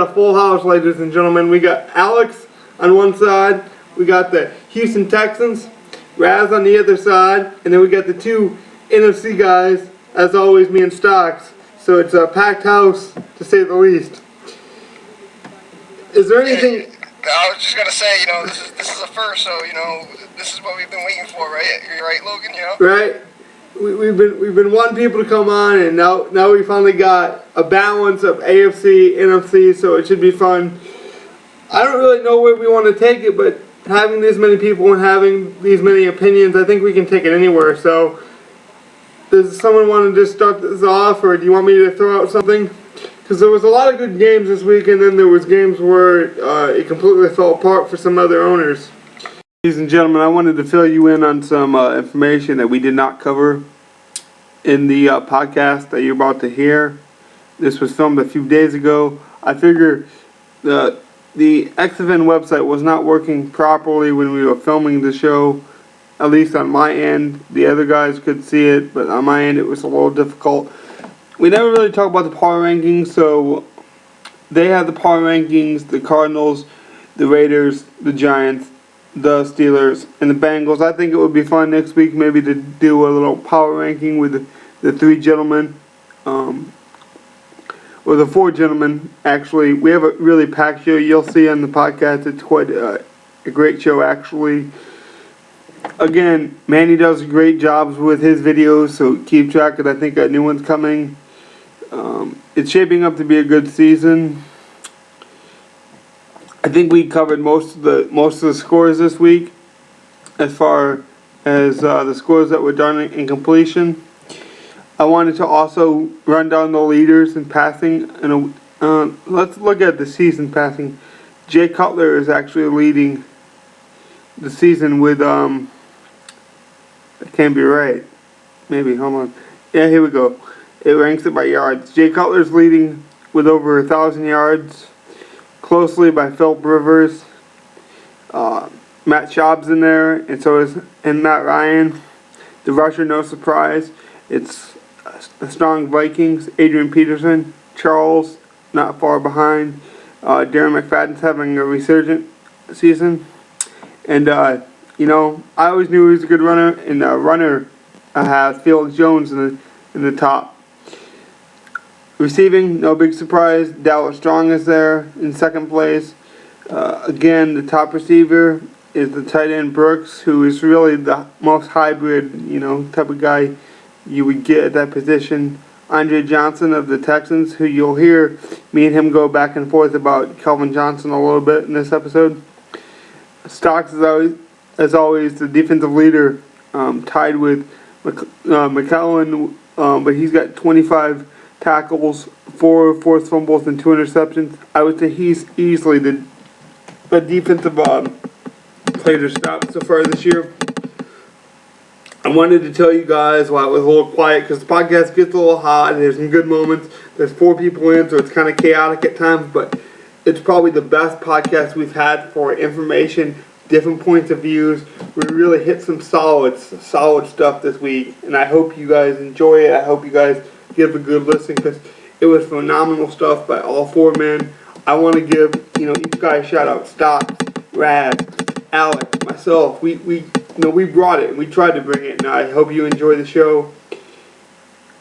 got a full house, ladies and gentlemen. We got Alex on one side. We got the Houston Texans, Raz on the other side, and then we got the two NFC guys, as always, me and Stocks. So it's a packed house, to say the least. Is there anything... I was just gonna say, you know, this is a first, so you know, this is what we've been waiting for, right? You're right, Logan. You know. Right. We've been wanting people to come on, and now we finally got a balance of AFC, NFC, so it should be fun. I don't really know where we want to take it, but having this many people and having these many opinions, I think we can take it anywhere. So, does someone want to just start this off, or do you want me to throw out something? Because there was a lot of good games this week, and then there was games where it completely fell apart for some other owners. Ladies and gentlemen, I wanted to fill you in on some information that we did not cover in the podcast that you're about to hear. This was filmed a few days ago. I figure the XFN website was not working properly when we were filming the show, at least on my end. The other guys could see it, but on my end it was a little difficult. We never really talk about the power rankings, so they have the power rankings, the Cardinals, the Raiders, the Giants, the Steelers, and the Bengals. I think it would be fun next week maybe to do a little power ranking with the three gentlemen, or the four gentlemen, actually. We have a really packed show. You'll see on the podcast it's quite a great show, actually. Again, Manny does great jobs with his videos, so keep track of it. I think a new one's coming. It's shaping up to be a good season. I think we covered most of the scores this week, as far as the scores that were done in completion. I wanted to also run down the leaders in passing, and let's look at the season passing. Jay Cutler is actually leading the season with that can't be right. Maybe, hold on. Yeah, here we go. It ranks it by yards. Jay Cutler's leading with over 1,000 yards, closely by Philip Rivers. Matt Schaub's in there, and so is Matt Ryan. The rusher, no surprise. It's a strong Vikings. Adrian Peterson, Charles, not far behind. Darren McFadden's having a resurgent season. And, you know, I always knew he was a good runner, and the runner has Felix Jones in the top. Receiving, no big surprise. Dallas Strong is there in second place. Again, the top receiver is the tight end Brooks, who is really the most hybrid, you know, type of guy you would get at that position. Andre Johnson of the Texans, who you'll hear me and him go back and forth about Calvin Johnson a little bit in this episode. Stocks is always the defensive leader, tied with McClellan, but he's got 25 tackles, 4 forced fumbles, and 2 interceptions. I would say he's easily the defensive player to stop so far this year. I wanted to tell you guys while it was a little quiet, because the podcast gets a little hot and there's some good moments. There's 4 people in, so it's kind of chaotic at times, but it's probably the best podcast we've had for information, different points of views. We really hit some solid stuff this week, and I hope you guys enjoy it. I hope you guys give a good listen, because it was phenomenal stuff by all 4 men. I want to give, you know, each guy a shout out. Stocks, Raz, Alex, myself. We brought it and we tried to bring it, and I hope you enjoy the show.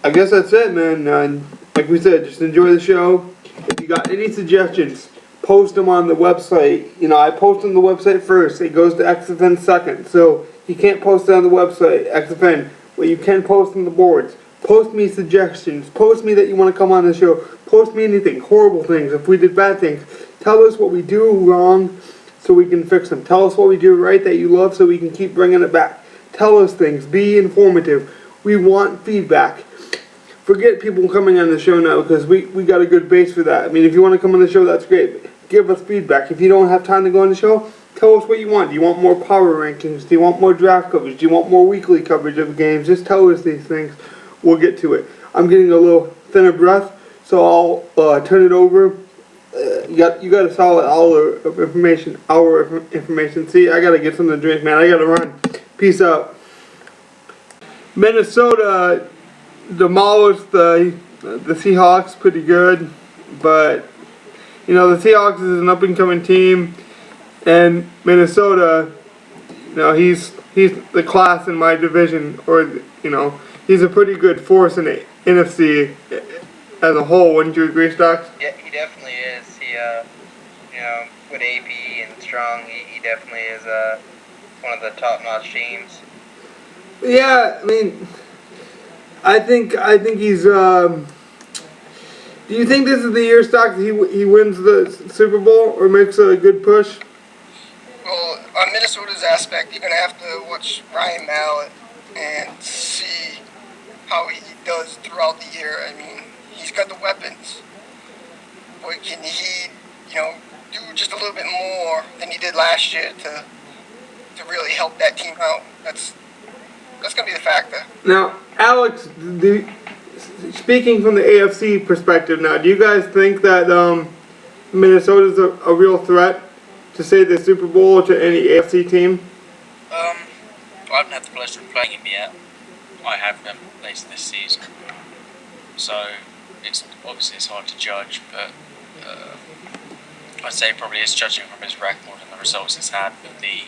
I guess that's it, man. Like we said, just enjoy the show. If you got any suggestions, post them on the website. You know, I post on the website first. It goes to XFN second, so you can't post it on the website, XFN, but you can post on the boards. Post me suggestions. Post me that you want to come on the show. Post me anything. Horrible things. If we did bad things. Tell us what we do wrong so we can fix them. Tell us what we do right that you love so we can keep bringing it back. Tell us things. Be informative. We want feedback. Forget people coming on the show now, because we got a good base for that. I mean, if you want to come on the show, that's great. But give us feedback. If you don't have time to go on the show, tell us what you want. Do you want more power rankings? Do you want more draft coverage? Do you want more weekly coverage of games? Just tell us these things. We'll get to it. I'm getting a little thin of breath, so I'll turn it over. You got a solid hour of information. See, I gotta get something to drink, man. I gotta run. Peace out. Minnesota demolished the Seahawks pretty good, but you know, the Seahawks is an up-and-coming team, and Minnesota, you know, he's the class in my division, or you know, he's a pretty good force in the NFC as a whole. Wouldn't you agree, Stocks? Yeah, he definitely is. You know, with AP and Strong, he definitely is one of the top-notch teams. Yeah, I mean, I think he's. Do you think this is the year, Stocks, he wins the Super Bowl or makes a good push? Well, on Minnesota's aspect, you're going to have to watch Ryan Mallett and see how he does throughout the year. I mean, he's got the weapons. But can he, you know, do just a little bit more than he did last year to really help that team out? That's going to be the factor. Now, Alex, speaking from the AFC perspective now, do you guys think that Minnesota's a real threat to say the Super Bowl to any AFC team? I haven't had the pleasure of playing him yet. I have them later this season, so it's hard to judge. But I'd say probably is judging from his record and the results he's had with the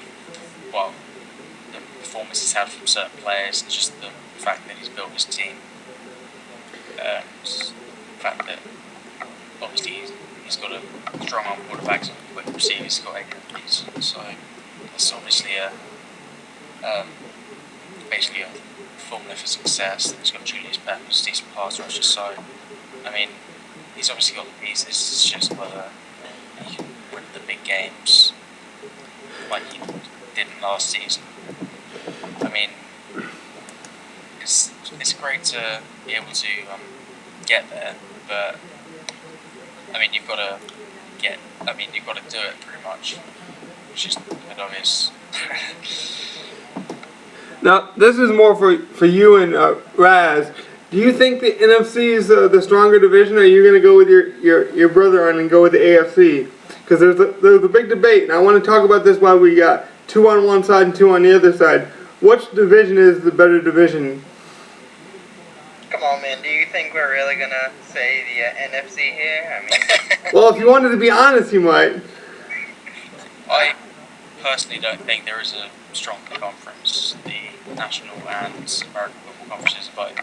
performance he's had from certain players, and just the fact that he's built his team. The fact that obviously he's got a strong arm quarterback, and quick receivers, he's got 8 rookies, so that's obviously basically a formula for success. He's got Julius Peppers, decent pass rusher, so I mean he's obviously got the pieces. It's just whether he can win the big games like he didn't last season. I mean, it's great to be able to get there, but I mean you've got to do it pretty much, which is a bit obvious. Now, this is more for you and Raz. Do you think the NFC is the stronger division, or are you going to go with your brother on and go with the AFC? Because there's a big debate, and I want to talk about this while we got 2 on one side and 2 on the other side. Which division is the better division? Come on, man. Do you think we're really going to say the NFC here? I mean... Well, if you wanted to be honest, you might. I personally don't think there is a strong conference. The National and American Football Conferences both.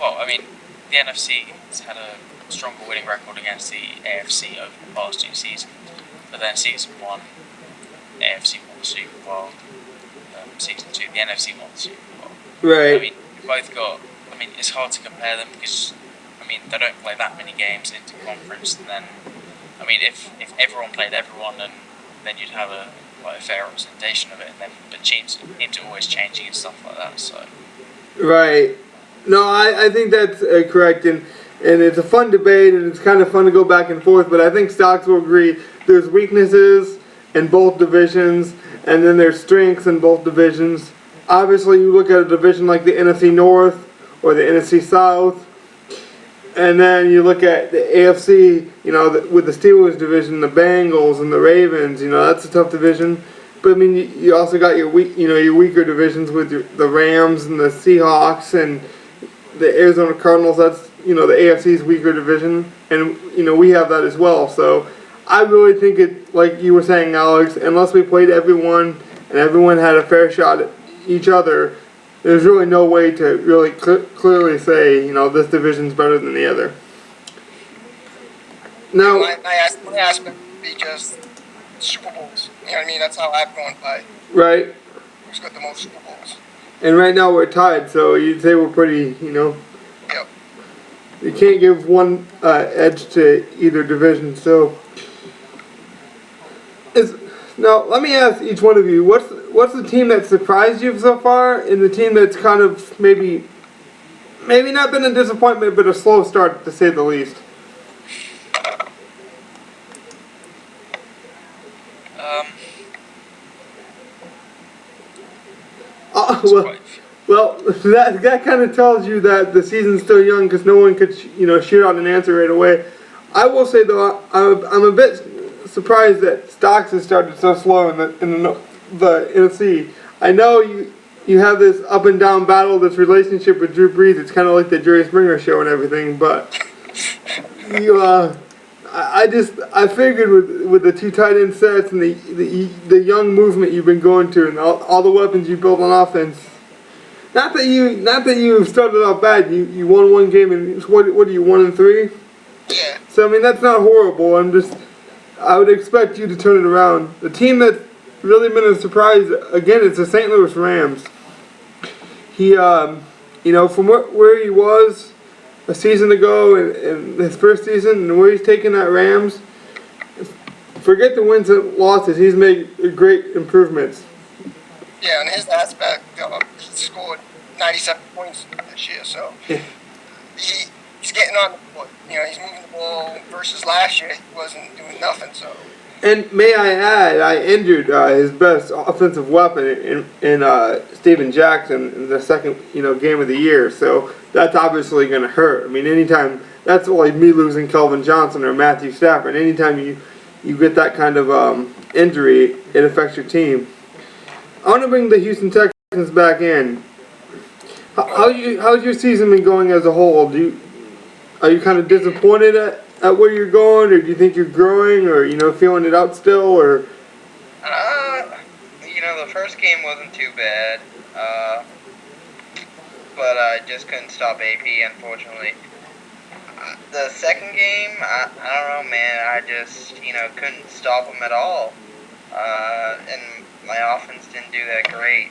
Well, I mean, the NFC has had a stronger winning record against the AFC over the past 2 seasons. But then season 1, the AFC won the Super Bowl. Season 2, the NFC won the Super Bowl. Right. I mean, both got. I mean, it's hard to compare them because, I mean, they don't play that many games into conference, and then, I mean, if everyone played everyone, then you'd have a fair representation of it, and then the teams are always changing and stuff like that. So. Right. No, I think that's correct, and it's a fun debate, and it's kind of fun to go back and forth. But I think Stocks will agree there's weaknesses in both divisions, and then there's strengths in both divisions. Obviously, you look at a division like the NFC North or the NFC South, and then you look at the AFC, you know, with the Steelers division, the Bengals and the Ravens, you know, that's a tough division. But I mean, you also got your weaker divisions with the Rams and the Seahawks and the Arizona Cardinals. That's, you know, the AFC's weaker division, and you know we have that as well. So I really think it, like you were saying, Alex, unless we played everyone and everyone had a fair shot at each other, there's really no way to really clearly say, you know, this division's better than the other. Now, my aspect would be just Super Bowls. You know what I mean? That's how I've gone by. right, Who's got the most Super Bowls? and right now we're tied, so you'd say we're pretty, you know, Yep. you can't give one edge to either division. So, now let me ask each one of you, what's the team that surprised you so far, and the team that's kind of maybe not been a disappointment, but a slow start to say the least? Well, that kind of tells you that the season's still young because no one could shoot out an answer right away. I will say though, I'm a bit surprised that Stocks has started so slow in the NFC. I know you have this up and down battle, this relationship with Drew Brees. It's kind of like the Jerry Springer show and everything, but I figured with the two tight end sets and the young movement you've been going to and all the weapons you built on offense. Not that you started off bad. You won one game and what are you 1-3? Yeah. So I mean that's not horrible. I would expect you to turn it around. The team that's really been a surprise again is the St. Louis Rams. He from where he was a season ago in his first season and where he's taken that Rams. Forget the wins and losses. He's made great improvements. Yeah, in his aspect, he scored 97 points this year, so he's getting on the board. He's moving the ball versus last year. He wasn't doing nothing, so. And may I add, I injured his best offensive weapon in Steven Jackson in the second game of the year. So that's obviously going to hurt. I mean, anytime that's like me losing Kelvin Johnson or Matthew Stafford. Anytime you get that kind of injury, it affects your team. I want to bring the Houston Texans back in. How's your season been going as a whole? Are you kind of disappointed at where you're going, or do you think you're growing, or feeling it out still, or? The first game wasn't too bad, but I just couldn't stop AP, unfortunately. The second game, I don't know, man. I just couldn't stop him at all, and my offense didn't do that great.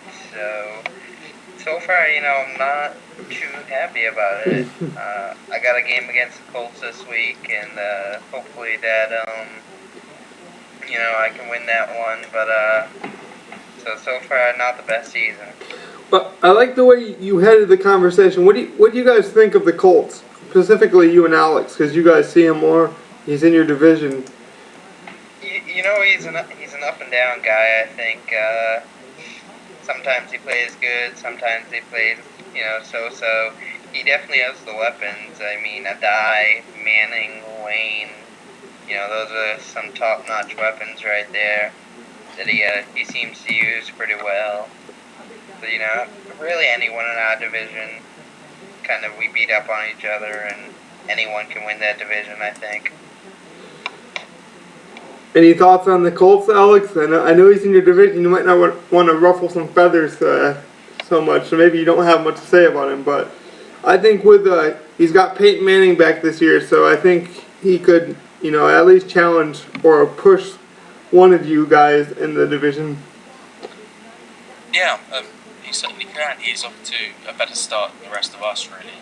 So far, I'm not too happy about it. I got a game against the Colts this week, and hopefully that I can win that one. But so far, not the best season. But I like the way you headed the conversation. What do you guys think of the Colts, specifically you and Alex, because you guys see him more. He's in your division. He's an up and down guy. I think sometimes he plays good, sometimes he plays so. He definitely has the weapons. I mean, Adai, Manning, Wayne. Those are some top-notch weapons right there that he seems to use pretty well. So, really anyone in our division, kind of we beat up on each other, and anyone can win that division, I think. Any thoughts on the Colts, Alex? I know he's in your division. You might not want to ruffle some feathers so much, so maybe you don't have much to say about him. But I think he's got Peyton Manning back this year, so I think he could, at least challenge or push one of you guys in the division. Yeah, he certainly can. He's off to a better start than the rest of us, really.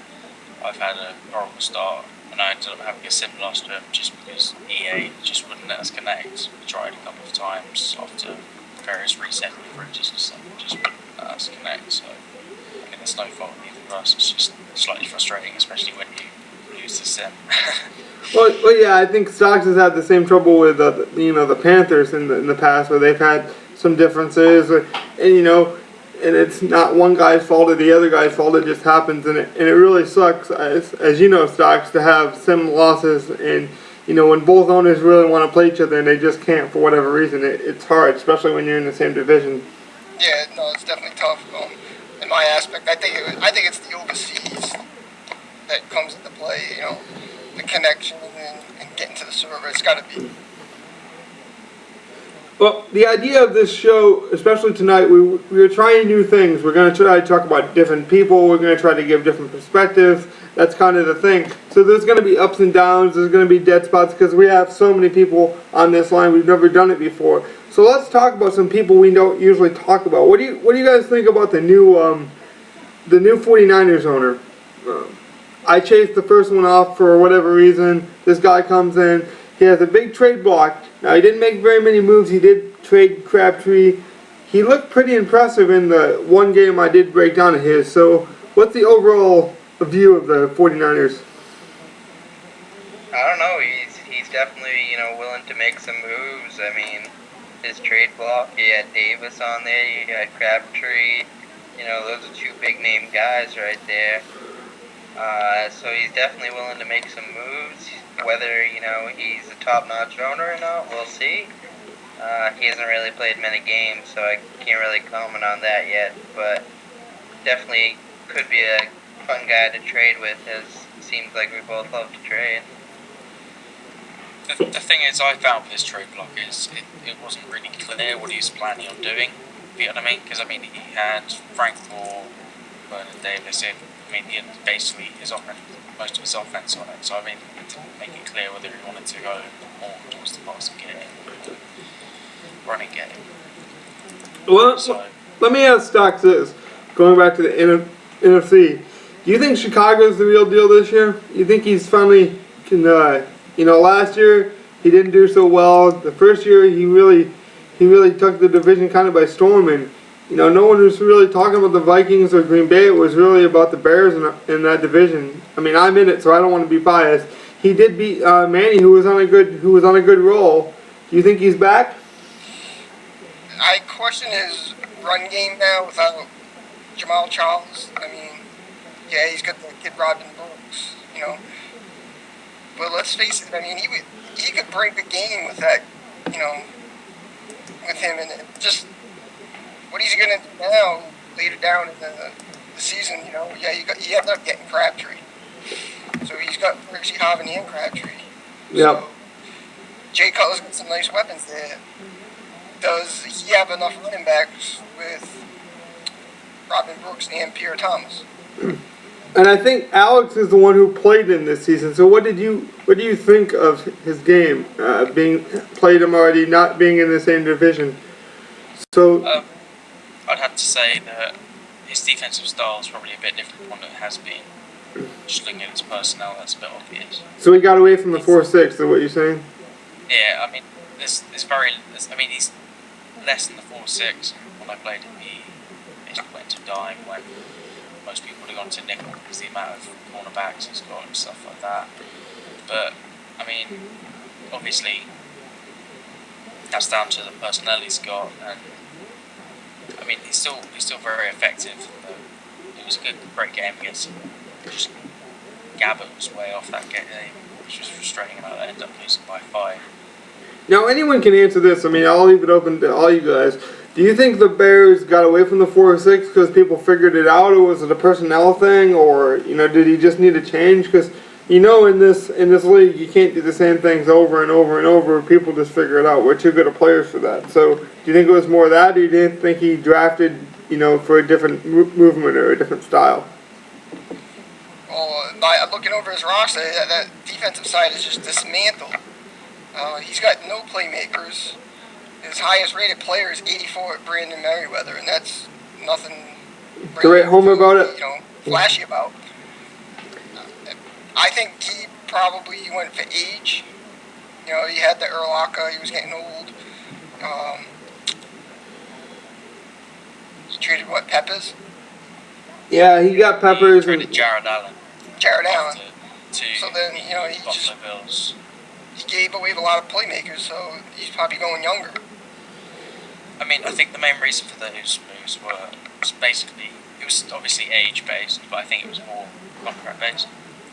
I've had a horrible start, and I ended up having a sim last term just because EA just wouldn't let us connect. We tried a couple of times after various resetting bridges and stuff, just wouldn't let us connect. So I mean, there's no fault in either of us. It's just slightly frustrating, especially when you lose the sim. Well, yeah, I think Stocks has had the same trouble with the Panthers in the past, where they've had some differences, and it's not one guy's fault or the other guy's fault. It just happens, and it really sucks, as you know, Stocks, to have sim losses, and when both owners really want to play each other and they just can't for whatever reason. It's hard, especially when you're in the same division. Yeah, no, it's definitely tough. In my aspect, I think it's the overseas that comes into play. The connection and getting to the server. It's got to be. Well, the idea of this show, especially tonight, we are trying new things. We're going to try to talk about different people. We're going to try to give different perspectives. That's kind of the thing. So there's going to be ups and downs. There's going to be dead spots because we have so many people on this line. We've never done it before. So let's talk about some people we don't usually talk about. What do you guys think about the new 49ers owner? I chased the first one off for whatever reason. This guy comes in. He has a big trade block. Now, he didn't make very many moves. He did trade Crabtree. He looked pretty impressive in the one game I did break down of his. So, what's the overall view of the 49ers? I don't know. He's definitely, willing to make some moves. I mean, his trade block, he had Davis on there. He had Crabtree. Those are two big-name guys right there. So he's definitely willing to make some moves. Whether, he's a top-notch owner or not, we'll see. He hasn't really played many games, so I can't really comment on that yet. But definitely could be a fun guy to trade with, as it seems like we both love to trade. The thing is, I found with this trade block is it wasn't really clear what he was planning on doing. You know what I mean? Because I mean, he had Frank Moore, Vernon Davis in. I mean, he had basically most of his offense on it. So I mean, it didn't make it clear whether he wanted to go more towards the passing game or the running game. Well, So let me ask Stocks this. Going back to the NFC, do you think Chicago's the real deal this year? You think he's finally can? Last year he didn't do so well. The first year he really took the division kind of by storm, and no one was really talking about the Vikings or Green Bay. It was really about the Bears in that division. I mean, I'm in it, so I don't want to be biased. He did beat Manny, who was on a good roll. Do you think he's back? I question his run game now without Jamal Charles. I mean, yeah, he's got the kid Robin Brooks, But let's face it. I mean, he could break the game with that, with him, and just what he's gonna do now later down in the season. Yeah, he ended up getting Crabtree, so he's got Percy Harvin and Crabtree. Yep. So Jay Cutler's got some nice weapons there. Does he have enough running backs with Robin Brooks and Pierre Thomas? And I think Alex is the one who played him this season. So what do you think of his game being played him already, not being in the same division? So I'd have to say that his defensive style is probably a bit different from what it has been. Just looking at his personnel, that's a bit obvious. So he got away from the 4-6. Is what you're saying? Yeah, I mean, he's less than the 4-6. When I played him, he basically went to dime when most people would have gone to nickel because the amount of cornerbacks he's got and stuff like that. But I mean, obviously, that's down to the personnel he's got, and I mean, he's still very effective. It was a great game against him. Just Gabbert was way off that game, which was frustrating, and I ended up losing by 5. Now anyone can answer this. I mean, I'll leave it open to all you guys. Do you think the Bears got away from the 4-6 because people figured it out, or was it a personnel thing, or did he just need to change? Because in this league you can't do the same things over and over and over. People just figure it out. We're too good of players for that. So do you think it was more that, or you didn't think he drafted for a different movement or a different style? Well, by looking over his roster, that defensive side is just dismantled. He's got no playmakers. His highest rated player is 84 at Brandon Merriweather, and that's nothing to write home about it. Flashy about. I think he probably went for age. He had the Urlacher, he was getting old. He traded Peppers? Yeah, he got Peppers. He traded Jared Allen. Jared Allen. To so then, he Buffalo Bills. He gave away a lot of playmakers, so he's probably going younger. I mean, I think the main reason for those moves was basically, it was obviously age-based, but I think it was more contract-based,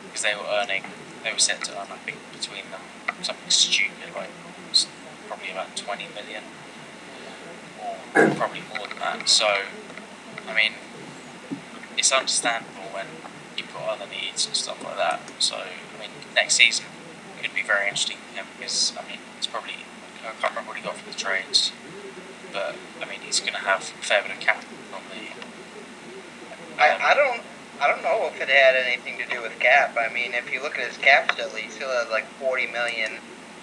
because they were set to earn, I think, between them, something stupid, like probably about 20 million, or probably more than that. So, I mean, it's understandable when you've got other needs and stuff like that. So, I mean, next season could be very interesting for him, because, I mean, it's probably, I can't remember what he got from the trades, but I mean, he's going to have a fair bit of cap on the. I don't know if it had anything to do with cap. I mean, if you look at his cap still, he still has like 40 million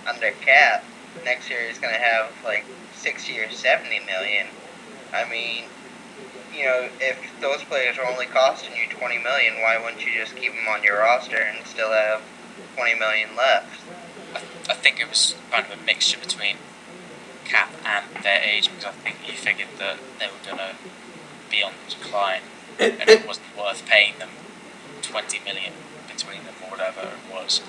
under cap. Next year he's going to have like 60 or 70 million. I mean, if those players are only costing you 20 million, why wouldn't you just keep them on your roster and still have 20 million left? I think it was kind of a mixture between cap and their age, because I think he figured that they were going to be on the decline, and it wasn't worth paying them 20 million between them or whatever it was,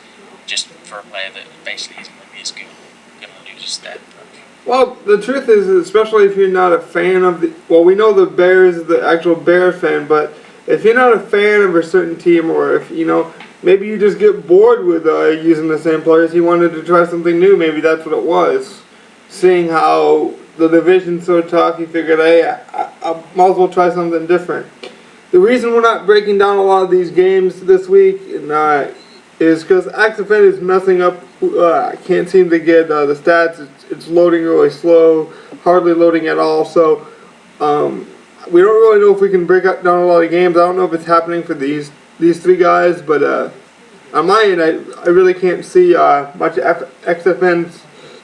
just for a player that basically isn't going to be as good, going to lose a step. Well, the truth is, especially if you're not a fan of we know the Bears, the actual Bears fan, but if you're not a fan of a certain team, or if, maybe you just get bored with using the same players, you wanted to try something new, maybe that's what it was. Seeing how the division's so tough, you figured, hey, I might as well try something different. The reason we're not breaking down a lot of these games this week, and is because XFN is messing up. I can't seem to get the stats. It's loading really slow, hardly loading at all. So we don't really know if we can break up down a lot of games. I don't know if it's happening for these three guys, but on my end, I really can't see much XFN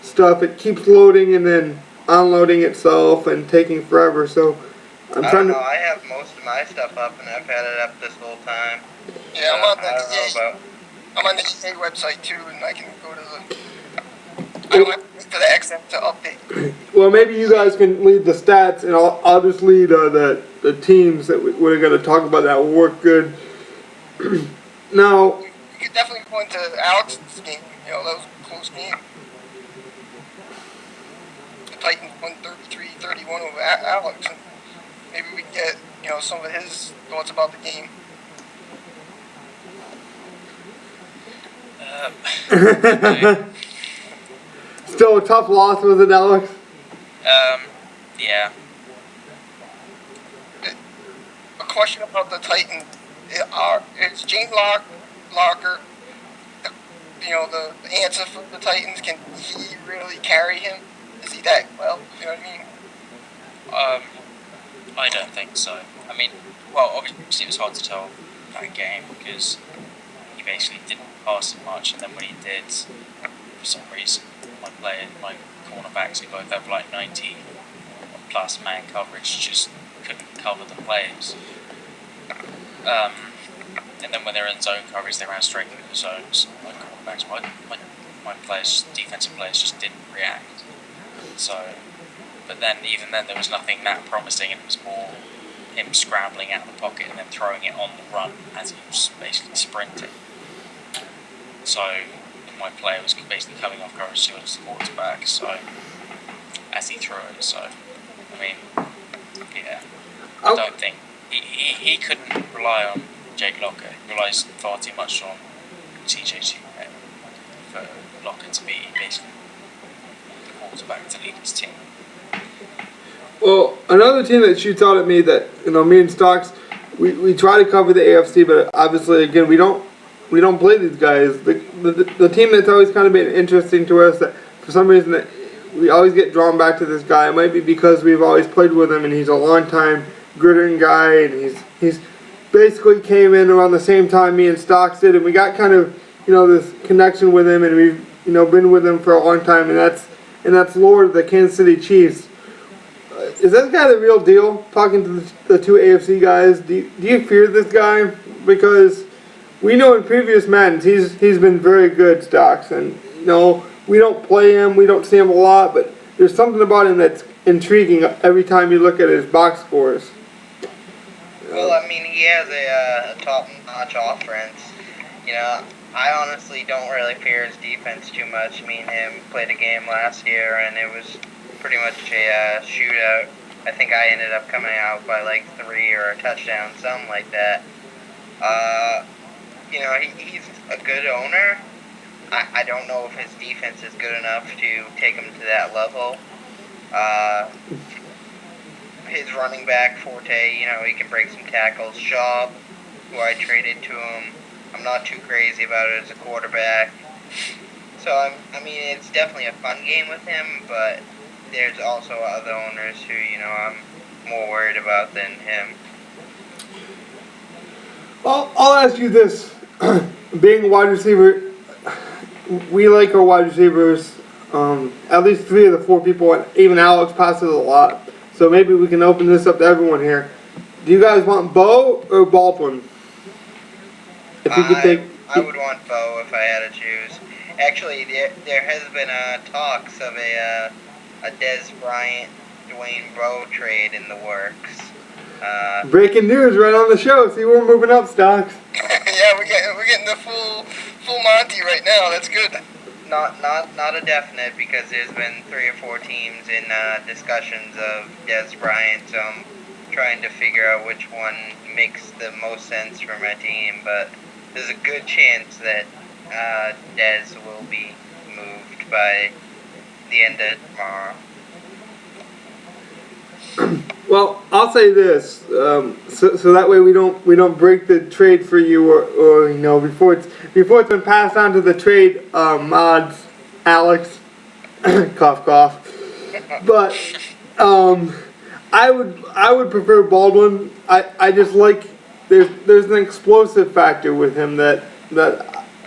stuff. It keeps loading and then unloading itself and taking forever. So I'm I trying don't know. to. I have most of my stuff up, and I've had it up this whole time. Yeah, I don't know about. I'm on the EA website too, and I can go to the. I don't have to wait for the XM to update. Well, maybe you guys can lead the stats, and I'll just lead the teams that we're going to talk about that will work good. Now, You could definitely go into Alex's game. You know, that was a close game. The Titans won 33-31 over Alex, and maybe we can get some of his thoughts about the game. still a tough loss, was it, Alex? Yeah. A question about the Titans: is Gene Locker, the answer for the Titans? Can he really carry him? Is he that well? You know what I mean? I don't think so. I mean, well, obviously it was hard to tell that game because he basically didn't pass it much, and then when he did, for some reason, my cornerbacks who both have like 90 plus man coverage just couldn't cover the players. And then when they're in zone coverage, they ran straight through the zones. My cornerbacks, my players, defensive players, just didn't react. So, but then even then, there was nothing that promising, and it was more him scrambling out of the pocket and then throwing it on the run as he was basically sprinting. So my player was basically coming off coverage towards the quarterback. So as he threw it, so I mean, yeah, I don't think he couldn't rely on Jake Locker. He relies far too much on TJ for Locker to be basically the quarterback to lead his team. Well, another team that shoots out at me that, me and Stocks, we try to cover the AFC, but obviously, again, we don't play these guys. The team that's always kind of been interesting to us, that for some reason that we always get drawn back to this guy. It might be because we've always played with him and he's a long-time grittering guy, and he's basically came in around the same time me and Stocks did, and we got kind of, this connection with him, and we've, been with him for a long time, and that's Lord of the Kansas City Chiefs. Is this guy the real deal? Talking to the two AFC guys, do you fear this guy? Because we know in previous Maddens he's been very good, Stocks, and we don't play him, we don't see him a lot, but there's something about him that's intriguing every time you look at his box scores. Well, I mean, he has a top-notch offense. I honestly don't really fear his defense too much. Me and him played a game last year, and it was pretty much a shootout. I think I ended up coming out by like 3 or a touchdown, something like that. He's a good owner. I don't know if his defense is good enough to take him to that level. His running back, Forte, he can break some tackles. Schaub, who I traded to him, I'm not too crazy about it as a quarterback. So, I mean, it's definitely a fun game with him, but there's also other owners who, I'm more worried about than him. I'll ask you this. Being a wide receiver, we like our wide receivers. At least 3 of the 4 people, and even Alex passes a lot. So maybe we can open this up to everyone here. Do you guys want Bo or Baldwin? If you could take, I would want Bo if I had to choose. Actually, there has been talks of a Dez Bryant, Dwayne Bowe trade in the works. breaking news right on the show. See, we're moving up, Stocks. Yeah, we're getting the full Monty right now. That's good. Not a definite, because there's been 3 or 4 teams in discussions of Dez Bryant, so I'm trying to figure out which one makes the most sense for my team, but there's a good chance that Dez will be moved by the end of tomorrow. Well, I'll say this, so that way we don't break the trade for you, or before it's been passed on to the trade mods, Alex, cough cough. But um, I would prefer Baldwin. I just like there's an explosive factor with him that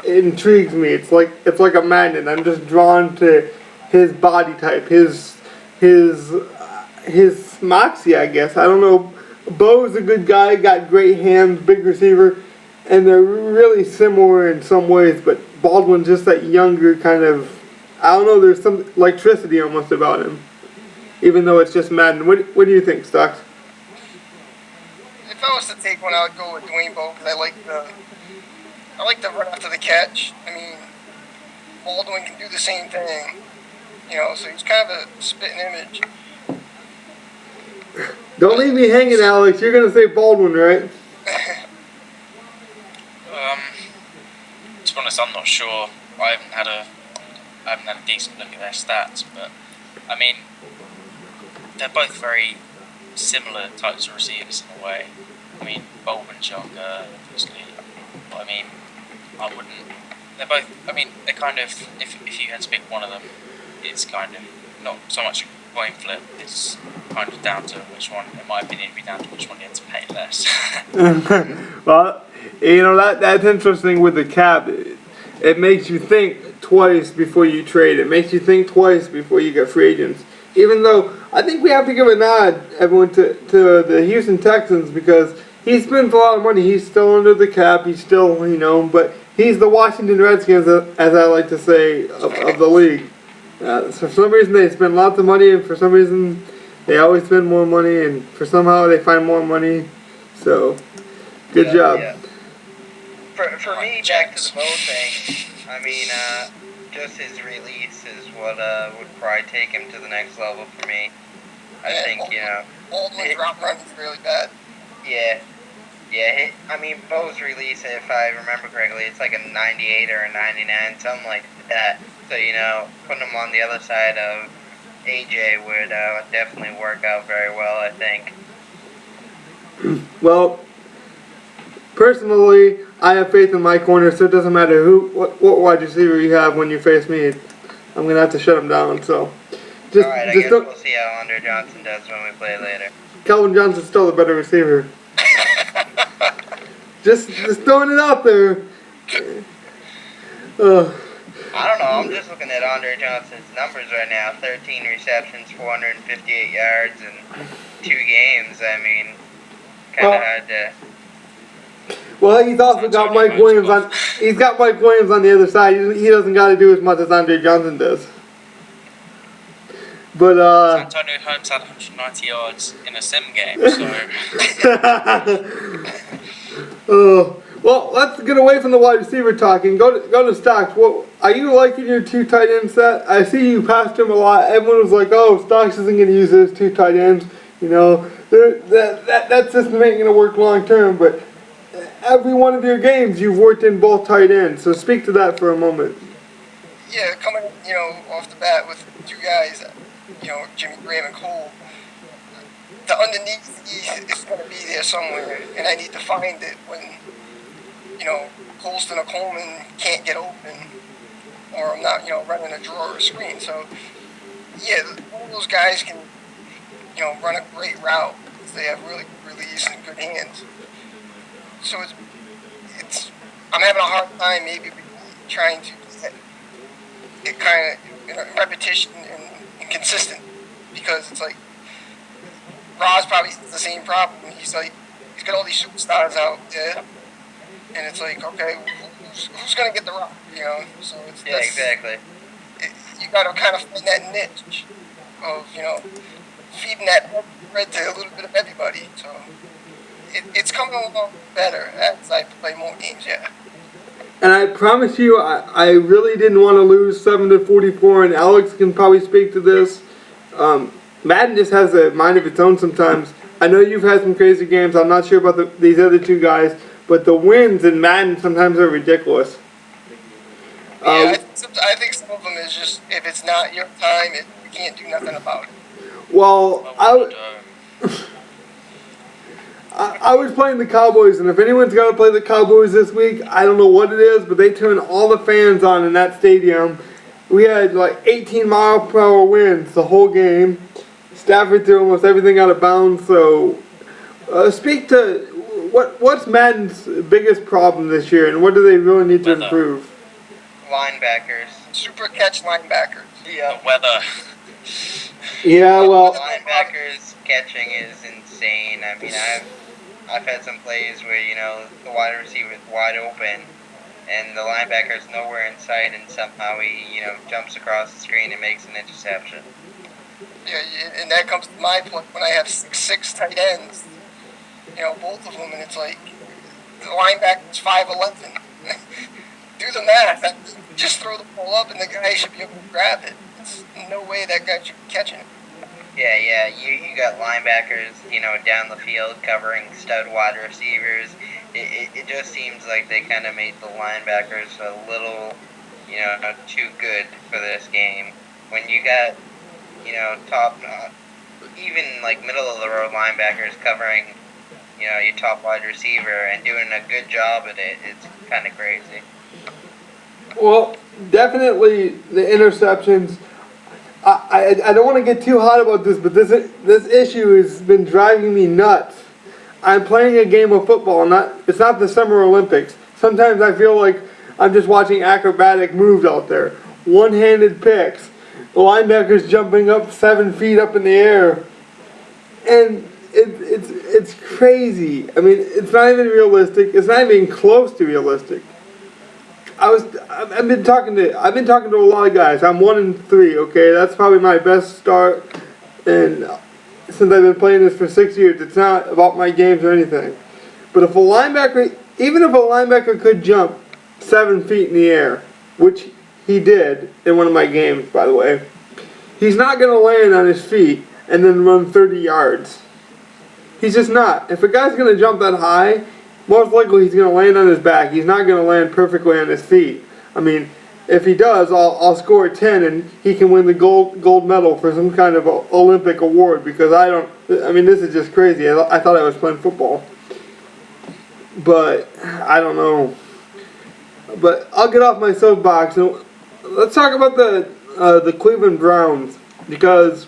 intrigues me. It's like a magnet. I'm just drawn to his body type, his moxie, I guess. I don't know. Bo's a good guy, got great hands, big receiver, and they're really similar in some ways. But Baldwin's just that younger kind of. I don't know. There's some electricity almost about him, even though it's just Madden. What do you think, Stocks? If I was to take one, I would go with Dwayne Bowe because I like the run after the catch. I mean, Baldwin can do the same thing, so he's kind of a spitting image. Don't leave me hanging, Alex. You're gonna say Baldwin, right? To be honest, I'm not sure. I haven't had a decent look at their stats, but I mean, they're both very similar types of receivers in a way. I mean, Baldwin's younger, obviously, but I mean, I wouldn't. They're both. I mean, they're kind of. If you had to pick one of them, it's kind of not so much a coin flip. It's kind of down to which one. In my opinion, it'd be down to which one you had to pay less. Well, that's interesting with the cap. It makes you think twice before you trade. It makes you think twice before you get free agents. Even though I think we have to give a nod, everyone, to the Houston Texans because he spends a lot of money. He's still under the cap. He's still, but he's the Washington Redskins, as I like to say, of the league. So for some reason they spend lots of money, and for some reason they always spend more money, and for somehow they find more money. So, good job. Yeah. For me, back to the Bo thing, I mean, just his release is what would probably take him to the next level for me. I think, Baldwin's route run is really bad. Yeah. Yeah, I mean, Bo's release, if I remember correctly, it's like a 98 or a 99, something like that. So, putting him on the other side of AJ would definitely work out very well, I think. Well, personally, I have faith in my corner, so it doesn't matter what wide receiver you have when you face me. I'm gonna have to shut him down. So, all right, I guess we'll see how Andre Johnson does when we play later. Calvin Johnson's still the better receiver. just throwing it out there. I don't know. I'm just looking at Andre Johnson's numbers right now. 13 receptions, 458 yards in 2 games. I mean, kind of hard to. Well, he's also got Mike Williams on. He's got Mike Williams on the other side. He doesn't got to do as much as Andre Johnson does. But Antonio Holmes had 190 yards in a sim game, so. Well, let's get away from the wide receiver talk and go to Stocks. What are you liking your 2 tight end set? I see you passed him a lot. Everyone was like, "Oh, Stocks isn't going to use those 2 tight ends." That system ain't going to work long term. But every one of your games, you've worked in both tight ends. So speak to that for a moment. Yeah, coming off the bat with 2 guys, Jimmy Graham and Cole. The underneath is going to be there somewhere, and I need to find it when. Colston or Coleman can't get open, or I'm not, running a draw or a screen. So, yeah, one of those guys can, run a great route because they have really good release and good hands. So it's I'm having a hard time maybe trying to get kind of repetition and consistent because it's like Roz probably has the same problem. He's got all these superstars out there. And it's like, okay, who's going to get the rock, So it's exactly. You got to kind of find that niche of, feeding that bread to a little bit of everybody. So it's coming along better as I play more games, yeah. And I promise you, I really didn't want to lose 7-44, and Alex can probably speak to this. Madden just has a mind of its own sometimes. I know you've had some crazy games. I'm not sure about these other 2 guys. But the wins in Madden sometimes are ridiculous. Yeah, I think some of them is just, if it's not your time, you can't do nothing about it. Well, I was playing the Cowboys, and if anyone's got to play the Cowboys this week, I don't know what it is, but they turned all the fans on in that stadium. We had like 18-mile-per-hour winds the whole game. Stafford threw almost everything out of bounds. So, speak to what's Madden's biggest problem this year, and what do they really need to Weather. improve? Linebackers. Super catch linebackers. Yeah. The weather. Yeah, well, Linebackers catching is insane. I mean, I've had some plays where, you know, the wide receiver's wide open and the linebacker's nowhere in sight, and somehow he, you know, jumps across the screen and makes an interception. Yeah, and that comes to my point when I have six tight ends. You know, both of them, and it's like the linebacker's 5'11". Do the math. Just throw the ball up, and the guy should be able to grab it. There's no way that guy should be catching it. Yeah, you got linebackers, you know, down the field covering stud wide receivers. It just seems like they kind of made the linebackers a little, you know, too good for this game. When you got, you know, top, even like middle of the road linebackers covering, you know, your top wide receiver and doing a good job at it, it's kind of crazy. well, definitely the interceptions. I don't want to get too hot about this, but this issue has been driving me nuts. I'm playing a game of football, it's not the Summer Olympics. Sometimes I feel like I'm just watching acrobatic moves out there. One-handed picks, the linebackers jumping up 7 feet up in the air, and it's crazy. I mean, it's not even realistic. It's not even close to realistic. I've been talking to a lot of guys. I'm 1-3. Okay, that's probably my best start, and since I've been playing this for 6 years, it's not about my games or anything. But if a linebacker, even if a linebacker could jump 7 feet in the air, which he did in one of my games, by the way, he's not going to land on his feet and then run 30 yards. He's just not. If a guy's going to jump that high, most likely he's going to land on his back. He's not going to land perfectly on his feet. I mean, if he does, I'll score 10 and he can win the gold medal for some kind of Olympic award, because I mean, this is just crazy. I thought I was playing football. But, I don't know. But I'll get off my soapbox and let's talk about the Cleveland Browns, because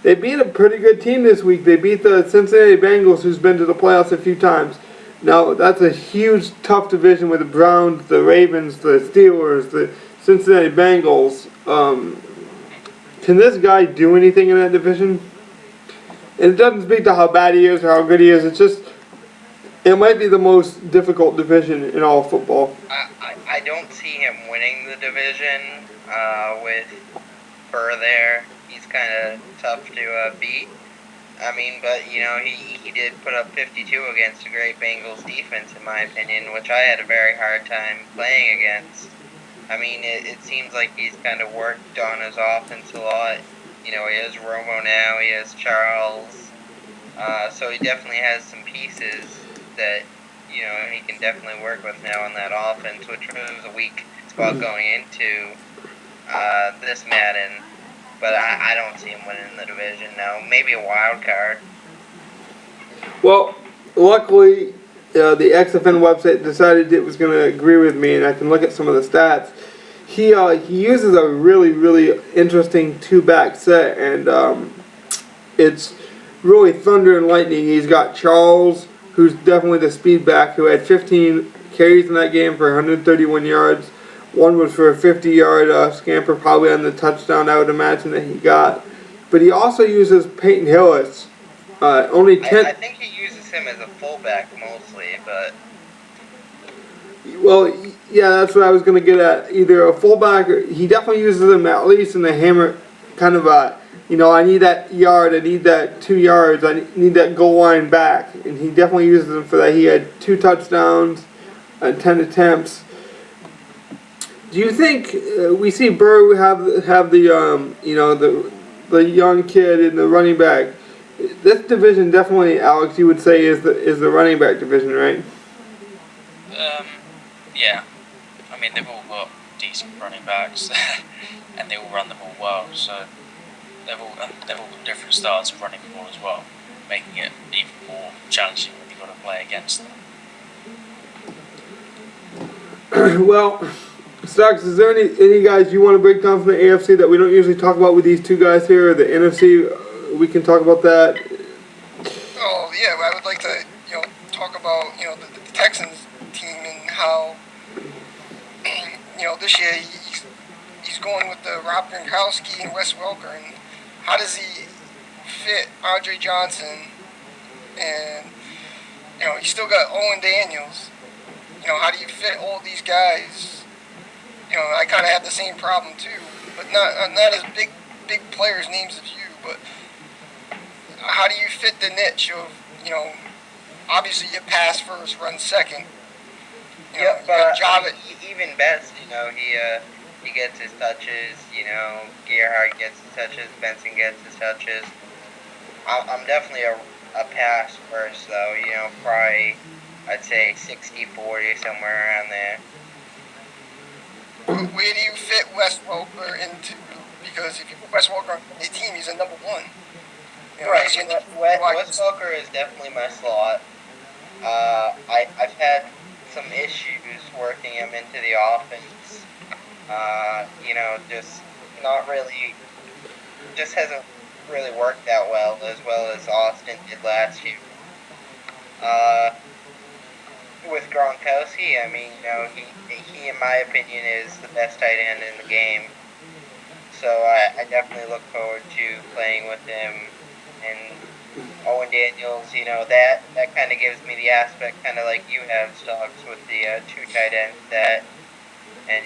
they beat a pretty good team this week. They beat the Cincinnati Bengals, who's been to the playoffs a few times. Now, that's a huge, tough division with the Browns, the Ravens, the Steelers, the Cincinnati Bengals. Can this guy do anything in that division? And it doesn't speak to how bad he is or how good he is. It's just, it might be the most difficult division in all of football. I don't see him winning the division with Burr there. He's kind of tough to beat. I mean, but, you know, he did put up 52 against a great Bengals defense, in my opinion, which I had a very hard time playing against. I mean, it seems like he's kind of worked on his offense a lot. You know, he has Romo now, he has Charles. So he definitely has some pieces that, you know, he can definitely work with now on that offense, which was a weak spot going into this Madden. But I don't see him winning the division, no. Maybe a wild card. Well, luckily, the XFN website decided it was going to agree with me, and I can look at some of the stats. He uses a really, really interesting two-back set, and it's really thunder and lightning. He's got Charles, who's definitely the speed back, who had 15 carries in that game for 131 yards. One was for a 50-yard scamper, probably on the touchdown, I would imagine, that he got. But he also uses Peyton Hillis. Only 10. I think he uses him as a fullback mostly, but... Well, yeah, that's what I was going to get at. Either a fullback, or he definitely uses him at least in the hammer, kind of you know, I need that yard, I need that 2 yards, I need that goal line back. And he definitely uses him for that. He had 2 touchdowns, 10 attempts. Do you think we see Burr have the you know, the young kid and the running back? This division definitely, Alex, you would say is the running back division, right? Yeah. I mean, they've all got decent running backs, and they all run the ball well. So they've all got different styles of running the ball as well. making it even more challenging when you've got to play against them. Well, Stocks, is there any guys you want to break down from the AFC that we don't usually talk about with these two guys here? Or the NFC, we can talk about that. Oh yeah, I would like to talk about the Texans team and how this year he's going with the Rob Gronkowski and Wes Welker, and how does he fit Andre Johnson, and you still got Owen Daniels. How do you fit all these guys? I kind of have the same problem too, but not as big players names as you. But how do you fit the niche of obviously you pass first, run second. Yeah, but Java. even best, he gets his touches. Gerhardt gets his touches. Benson gets his touches. I'm definitely a pass first though. Probably I'd say 60-40 somewhere around there. Where do you fit Wes Welker into? Because if you put Wes Welker on your team, he's a number one. Right. Wes Welker is definitely my slot. I've had some issues working him into the offense. Just not really, just hasn't really worked that well as Austin did last year. With Gronkowski, he in my opinion is the best tight end in the game. So I definitely look forward to playing with him. And Owen Daniels, that kind of gives me the aspect, kind of like you have, Stocks, with the two tight ends and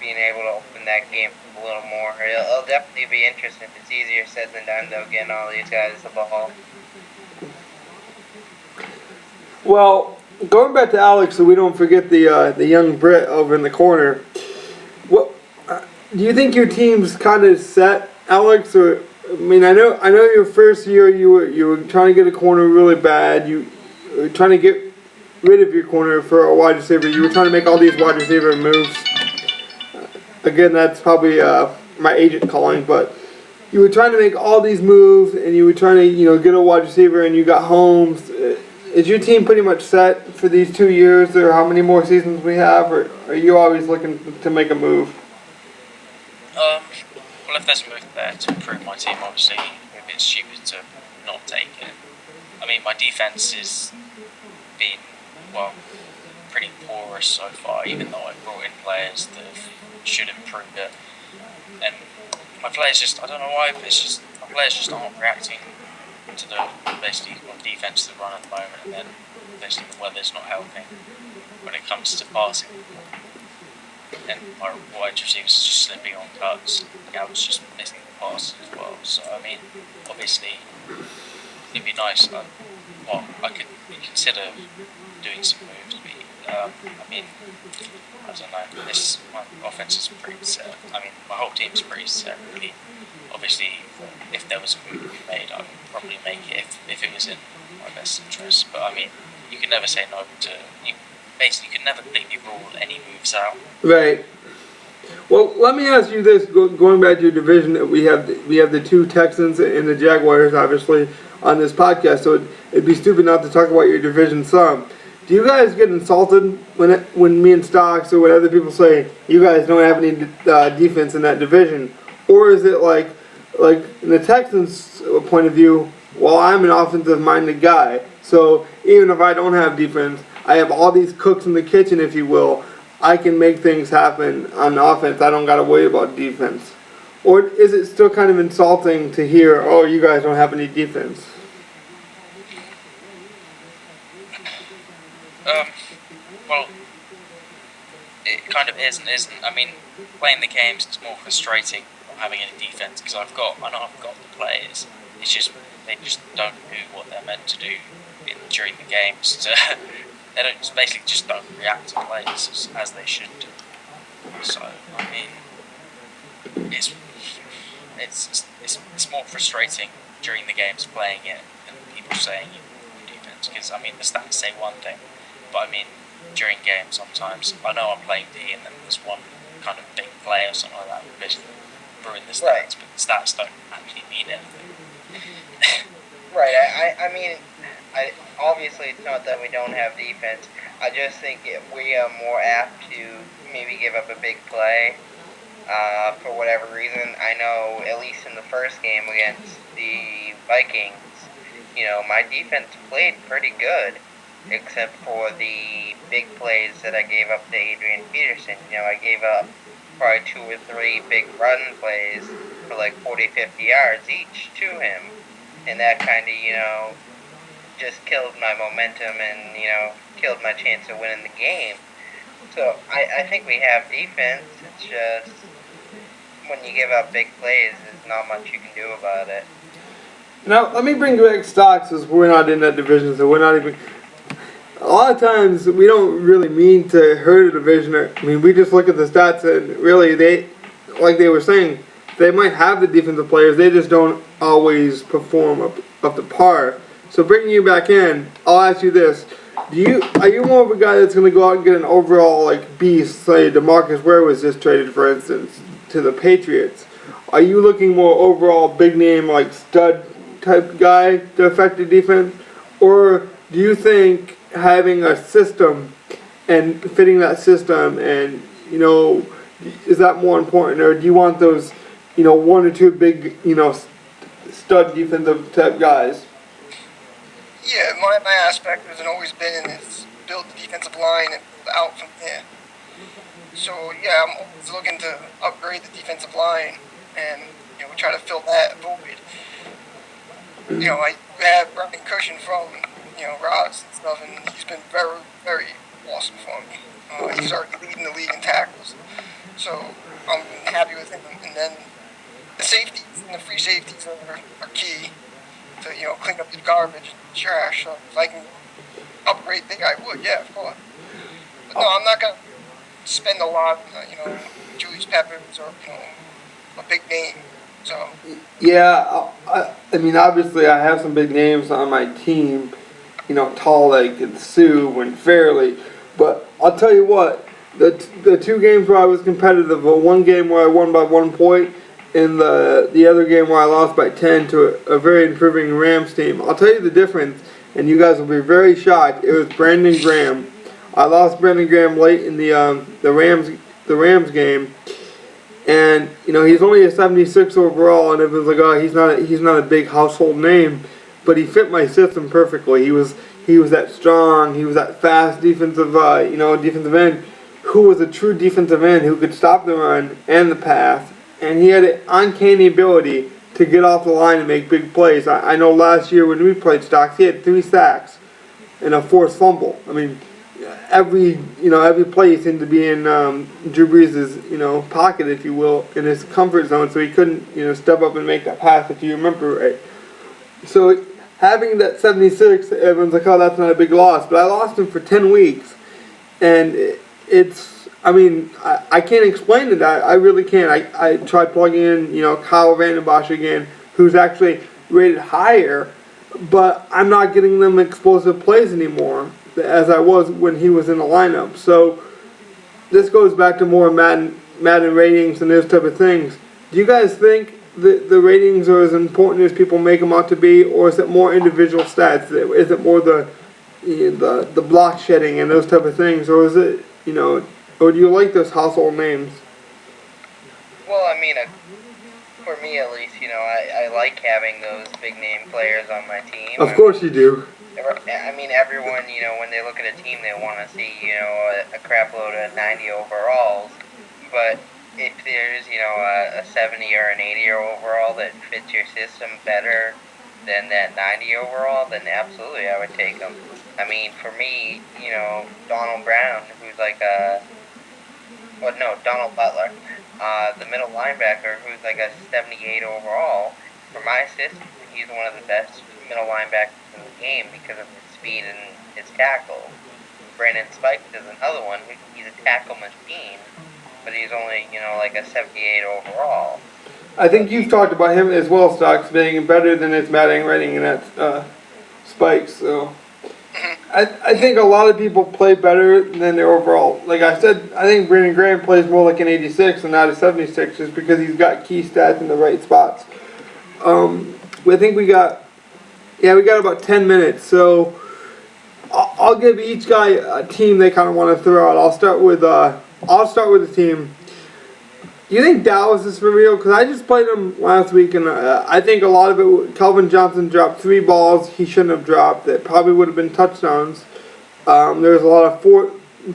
being able to open that game a little more. It'll definitely be interesting. It's easier said than done, though, getting all these guys the ball. Well, going back to Alex, so we don't forget the young Brit over in the corner. What do you think your team's kind of set, Alex? Or I know your first year you were trying to get a corner really bad. You were trying to get rid of your corner for a wide receiver. You were trying to make all these wide receiver moves. Again, that's probably my agent calling, but you were trying to make all these moves, and you were trying to get a wide receiver, and you got Holmes. Is your team pretty much set for these 2 years, or how many more seasons we have, or are you always looking to make a move? Well, if there's a move there to improve my team, obviously it would be stupid to not take it. My defense has been, pretty porous so far, even though I've brought in players that should improve it. And my players I don't know why, but my players just aren't reacting to the basically defense that run at the moment, and then basically the weather's not helping when it comes to passing. And my wide receivers are just slipping on cuts. I was just missing the passes as well. So obviously, it'd be nice. I could consider doing some moves. I don't know. My offense is pretty set. My whole team's pretty set, really. Obviously, if there was a move to be made, I would probably make it if it was in my best interest. But you can never say no to. You can never completely rule any moves out. Right. Well, let me ask you this: going back to your division, we have the two Texans and the Jaguars, obviously, on this podcast. So it'd be stupid not to talk about your division some. Do you guys get insulted when me and Stocks or when other people say you guys don't have any defense in that division, or is it like in the Texans' point of view? Well, I'm an offensive-minded guy, so even if I don't have defense, I have all these cooks in the kitchen, if you will. I can make things happen on offense. I don't got to worry about defense. Or is it still kind of insulting to hear, oh, you guys don't have any defense? Well, it kind of is and isn't. Playing the games is more frustrating not having any defense because I know I've got the players. It's just they just don't do what they're meant to do during the games. They basically just don't react to plays as they should do. So it's more frustrating during the games playing it than people saying you do defense because the stats say one thing, but during games sometimes I know I'm playing D and then there's one kind of big play or something like that would basically ruin the stats, but the stats don't actually mean anything. Right. I mean, obviously it's not that we don't have defense. I just think we are more apt to maybe give up a big play for whatever reason. I know at least in the first game against the Vikings, my defense played pretty good, except for the big plays that I gave up to Adrian Peterson. I gave up probably 2 or 3 big run plays for like 40, 50 yards each to him. And that kind of, just killed my momentum and, killed my chance of winning the game. So I think we have defense. It's just when you give up big plays, there's not much you can do about it. Now, let me bring back stocks as we're not in that division, so we're not even. A lot of times we don't really mean to hurt a division. I mean, we just look at the stats and really like they were saying, they might have the defensive players, they just don't always perform up to par. So bringing you back in, I'll ask you this: are you more of a guy that's going to go out and get an overall like beast, say DeMarcus Ware was just traded, for instance, to the Patriots? Are you looking more overall big name like stud type guy to affect the defense, or do you think having a system and fitting that system and is that more important, or do you want those 1 or 2 big stud defensive type guys? Yeah, my aspect has always been is build the defensive line and out from there. So yeah, I'm always looking to upgrade the defensive line and try to fill that void. I have Brian Cushion from Rods and stuff, and he's been very, very awesome for me. He's already leading the league in tackles, so I'm happy with him. And then the safeties and the free safeties are key to clean up the garbage, and trash. So if I can upgrade, think I would, yeah, of course. But no, I'm not gonna spend a lot, Julius Peppers or a big name. So Yeah, I mean, obviously I have some big names on my team, Tall Lake and Sue and Fairley, but I'll tell you what, the 2 games where I was competitive, one game where I won by 1 point, and the other game where I lost by 10 to a very improving Rams team. I'll tell you the difference, and you guys will be very shocked. It was Brandon Graham. I lost Brandon Graham late in the Rams game. And he's only a 76 overall, and it was like, oh, he's not a big household name, but he fit my system perfectly. He was that strong, he was that fast defensive defensive end who was a true defensive end who could stop the run and the pass, and he had an uncanny ability to get off the line and make big plays. I know last year when we played Stocks, he had 3 sacks and a forced fumble. I mean, every play seemed to be in Drew Brees' pocket, if you will, in his comfort zone, so he couldn't step up and make that pass, if you remember right. So having that 76, everyone's like, oh, that's not a big loss, but I lost him for 10 weeks, and I can't explain it. I really can't. I tried plugging in Kyle Vandenbosch again, who's actually rated higher, but I'm not getting them explosive plays anymore as I was when he was in the lineup. So this goes back to more Madden ratings and those type of things. Do you guys think the ratings are as important as people make them out to be, or is it more individual stats? Is it more the block shedding and those type of things, or is it or do you like those household names? Well, I mean, for me at least, I like having those big name players on my team. Of course you do. I mean, everyone, when they look at a team, they want to see, a crap load of 90 overalls. But if there's, a 70 or an 80 overall that fits your system better than that 90 overall, then absolutely I would take them. I mean, for me, Donald Brown, who's like Donald Butler, the middle linebacker, who's like a 78 overall, for my system, he's one of the best middle linebackers in the game because of his speed and his tackle. Brandon Spikes is another one. He's a tackle machine, but he's only, like a 78 overall. I think you've talked about him as well, Stocks, being better than his batting rating in that Spikes. So I think a lot of people play better than their overall. Like I said, I think Brandon Graham plays more like an 86 and not a 76 just because he's got key stats in the right spots. I think we got Yeah, we got about 10 minutes, so I'll give each guy a team they kind of want to throw out. I'll start with the team. You think Dallas is for real? Because I just played them last week, and I think a lot of it. Calvin Johnson dropped 3 balls he shouldn't have dropped. That probably would have been touchdowns. There was a lot of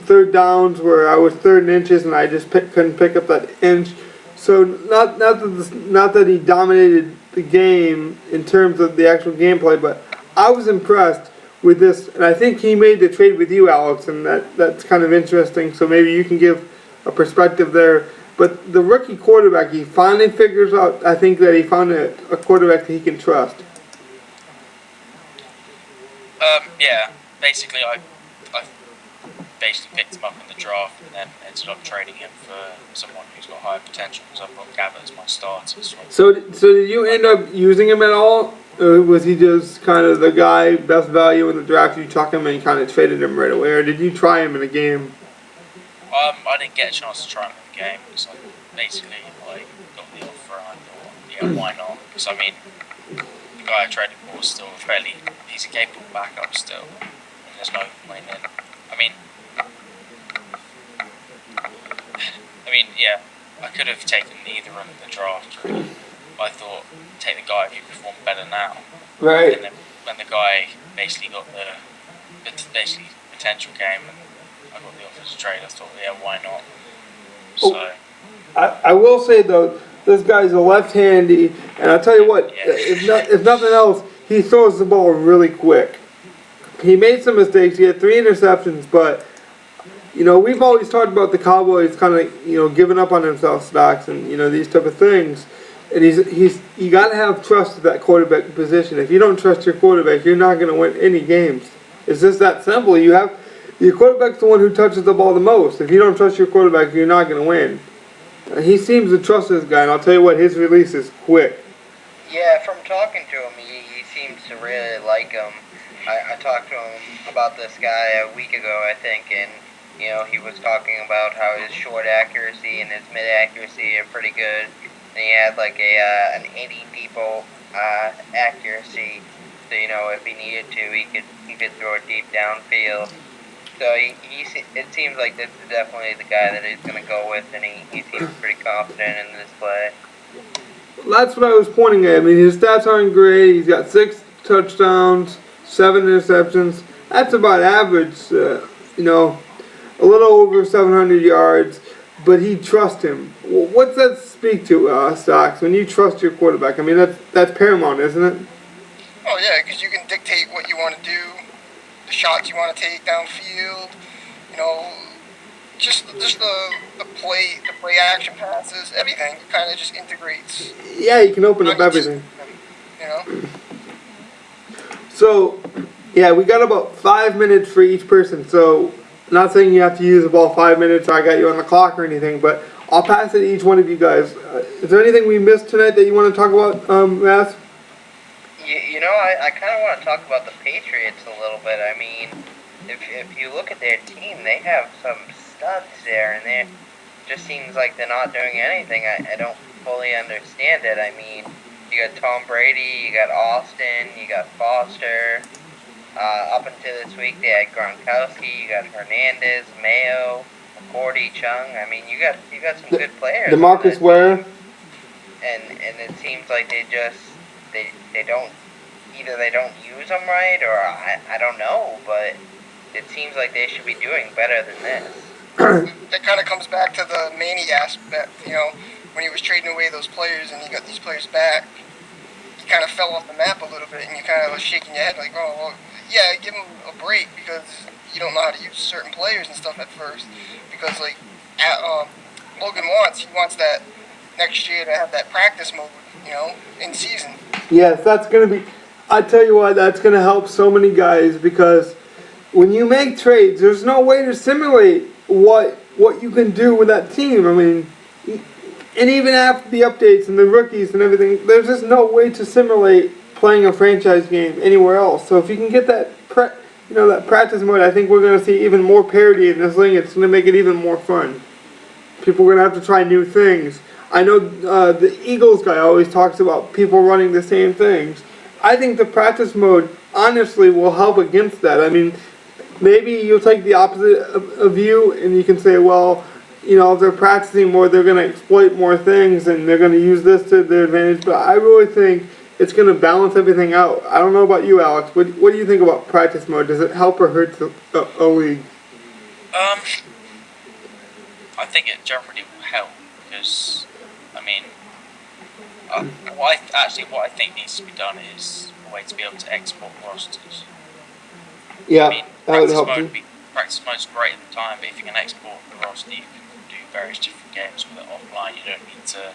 third downs where I was third and inches, and I just couldn't pick up that inch. So not that he dominated the game in terms of the actual gameplay, but I was impressed with this, and I think he made the trade with you, Alex, and that's kind of interesting. So maybe you can give a perspective there. But the rookie quarterback, he finally figures out, I think, that he found a quarterback that he can trust. Yeah, basically I basically picked him up in the draft and then ended up trading him for someone who's got higher potential because I've got Gabbert as my starter. So did you end up using him at all? Or was he just kind of the guy, best value in the draft, you took him and kind of traded him right away? Or did you try him in a game? I didn't get a chance to try him in the game because I basically got the offer and I thought, yeah, why not? Because I mean, the guy I traded for is still he's a capable backup still. And there's no winning. I mean, yeah, I could have taken either in the draft, really. I thought, take the guy who performed better now. Right. And then when the guy basically got the potential game and I got the offer to trade, I thought, yeah, why not? So. I will say, though, this guy's a left-handy, and I'll tell you what, if nothing else, he throws the ball really quick. He made some mistakes. He had 3 interceptions, but we've always talked about the Cowboys kind of, giving up on themselves, stocks, and these type of things. And you got to have trust at that quarterback position. If you don't trust your quarterback, you're not going to win any games. It's just that simple. Your quarterback's the one who touches the ball the most. If you don't trust your quarterback, you're not going to win. He seems to trust this guy, and I'll tell you what, his release is quick. Yeah, from talking to him, he seems to really like him. I talked to him about this guy a week ago, I think, and he was talking about how his short accuracy and his mid accuracy are pretty good. And he had like an 80 depot accuracy, so if he needed to, he could throw it deep downfield. So it seems like this is definitely the guy that he's going to go with, and he seems pretty confident in this play. That's what I was pointing at. I mean, his stats aren't great. He's got 6 touchdowns, 7 interceptions. That's about average, a little over 700 yards, but he trusts him. What's that speak to, Stocks, when you trust your quarterback? I mean, that's paramount, isn't it? Oh, yeah, because you can dictate what you want to do, the shots you want to take downfield, just the play action passes, everything kind of just integrates. Yeah, you can open up everything. So, yeah, we got about 5 minutes for each person. So, not saying you have to use about 5 minutes. I got you on the clock or anything, but I'll pass it to each one of you guys. Is there anything we missed tonight that you want to talk about, Mass? I kind of want to talk about the Patriots a little bit. I mean, if you look at their team, they have some studs there, and it just seems like they're not doing anything. I don't fully understand it. I mean, you got Tom Brady, you got Austin, you got Foster. Up until this week, they had Gronkowski, you got Hernandez, Mayo, McCourty, Chung. I mean, you got some good players. DeMarcus Ware. And it seems like they don't use them right, or I don't know, but it seems like they should be doing better than this. That kind of comes back to the Maney aspect, when he was trading away those players and he got these players back, he kind of fell off the map a little bit, and you kind of was shaking your head like, oh, well, yeah, give him a break because you don't know how to use certain players and stuff at first. Because Logan wants that next year to have that practice mode, in season. Yes, that's going to be, I tell you what, that's going to help so many guys because when you make trades, there's no way to simulate what you can do with that team. I mean, and even after the updates and the rookies and everything, there's just no way to simulate playing a franchise game anywhere else. So if you can get that that practice mode, I think we're going to see even more parity in this league. It's going to make it even more fun. People are going to have to try new things. I know the Eagles guy always talks about people running the same things. I think the practice mode honestly will help against that. I mean, maybe you'll take the opposite of you, and you can say, well, you know, if they're practicing more, they're going to exploit more things, and they're going to use this to their advantage. But I really think it's going to balance everything out. I don't know about you, Alex. What do you think about practice mode? Does it help or hurt a league? I think it generally will help because, I mean, what I think needs to be done is a way to be able to export rosters. Yeah, I mean, that would help too. practice mode's great at the time, but if you can export the roster, you can do various different games with it offline. You don't need to.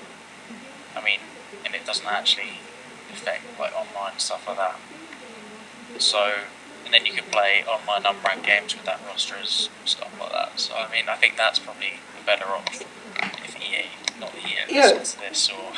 I mean, and it doesn't actually affect like online stuff like that. So, and then you can play online unranked games with that roster and stuff like that. So, I mean, I think that's probably the better option if EA, not EA, listens to this or.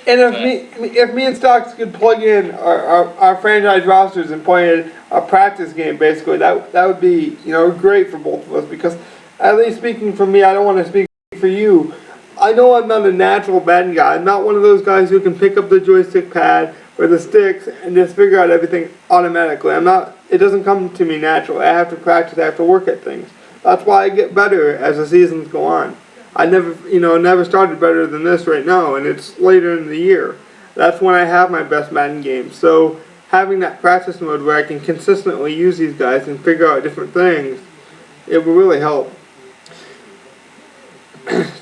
And if me and Stocks could plug in our franchise rosters and play a practice game, basically, that would be, you know, great for both of us. Because, at least speaking for me, I don't want to speak for you. I know I'm not a natural Madden guy. I'm not one of those guys who can pick up the joystick pad or the sticks and just figure out everything automatically. I'm not. It doesn't come to me naturally. I have to practice. I have to work at things. That's why I get better as the seasons go on. I never started better than this right now, and it's later in the year. That's when I have my best Madden games. So having that practice mode where I can consistently use these guys and figure out different things, it will really help.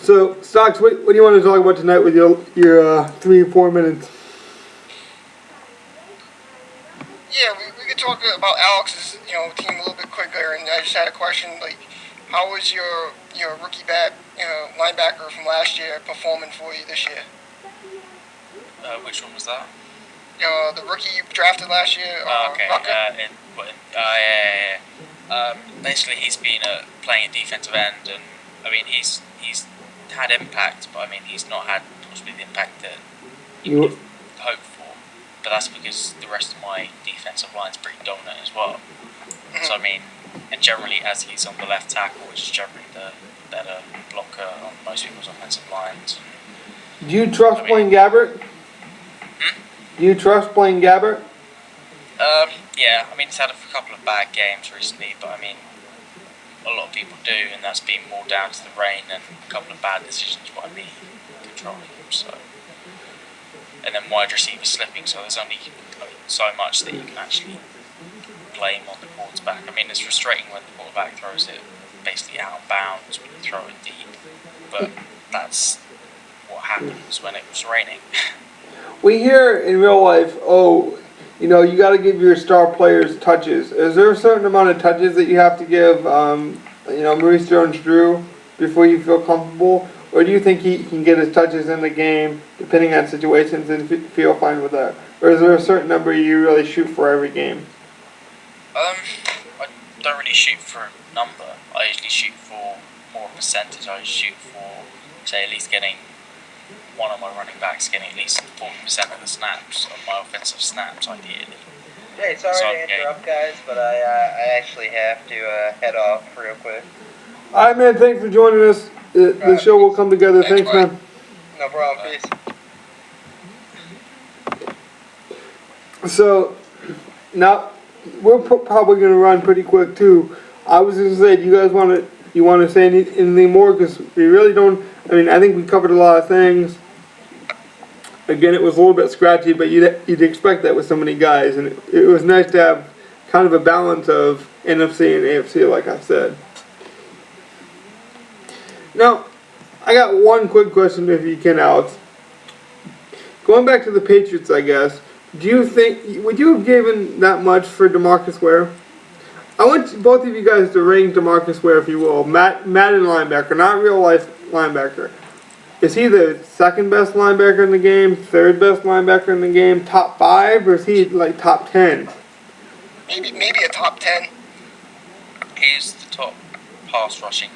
So, Stocks, what do you want to talk about tonight with your 3 or 4 minutes? Yeah, we could talk about Alex's, team a little bit quicker. And I just had a question, like, how was your rookie linebacker from last year performing for you this year? Which one was that? The rookie you drafted last year. Okay. Basically, he's been playing at defensive end, and I mean, he's had impact, but I mean, he's not had possibly the impact that you would hope for. But that's because the rest of my defensive line is pretty dominant as well. Mm-hmm. So I mean, and generally, as he's on the left tackle, which is generally the better blocker on most people's offensive lines. Do you trust playing Gabbert? Do you trust playing Gabbert? Yeah, I mean, he's had a couple of bad games recently, but I mean, a lot of people do, and that's been more down to the rain and a couple of bad decisions by me controlling him. So, and then wide receiver slipping, so there's only so much that you can actually blame on the quarterback. I mean, it's frustrating when the quarterback throws it basically out of bounds when you throw it deep, but that's what happens when it was raining. We hear in real life, you got to give your star players touches. Is there a certain amount of touches that you have to give, Maurice Jones-Drew before you feel comfortable? Or do you think he can get his touches in the game, depending on situations, and feel fine with that? Or is there a certain number you really shoot for every game? I don't really shoot for a number. I usually shoot for more percentage. I shoot for, say, at least getting one of my running backs getting at least 40% of the snaps of my offensive snaps, ideally. Hey, sorry to interrupt, guys, but I actually have to head off real quick. All right, man. Thanks for joining us. The show will come together. Thanks, man. No problem. Peace. So, now we're probably going to run pretty quick too. I was going to say, do you guys want to say anything more? Because we really don't. I mean, I think we covered a lot of things. Again, it was a little bit scratchy, but you'd expect that with so many guys, and it was nice to have kind of a balance of NFC and AFC, like I said. Now, I got one quick question, if you can, Alex. Going back to the Patriots, I guess, would you have given that much for DeMarcus Ware? I want both of you guys to rank DeMarcus Ware, if you will. Madden linebacker, not real life linebacker. Is he the second best linebacker in the game, third best linebacker in the game, top 5, or is he like top 10? Maybe a top 10. He's the top pass rushing.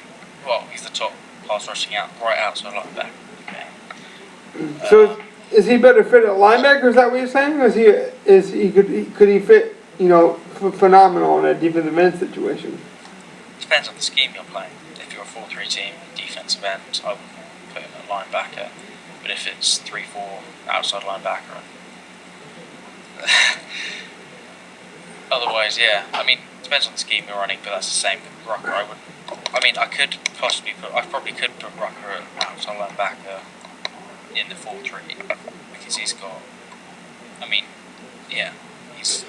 Well, he's the top pass rushing right outside linebacker. Okay. So is he better fit at linebacker? Is that what you're saying? Or could he fit phenomenal in a defensive end situation? Depends on the scheme you're playing. If you're a 4-3 team, defensive end, I would put him at linebacker. But if it's 3-4 outside linebacker, Otherwise, yeah. I mean, it depends on the scheme you're running, but that's the same with Rucker. I mean, I probably could put Rucker at outside linebacker in the 4-3 because he's got. I mean, yeah, he's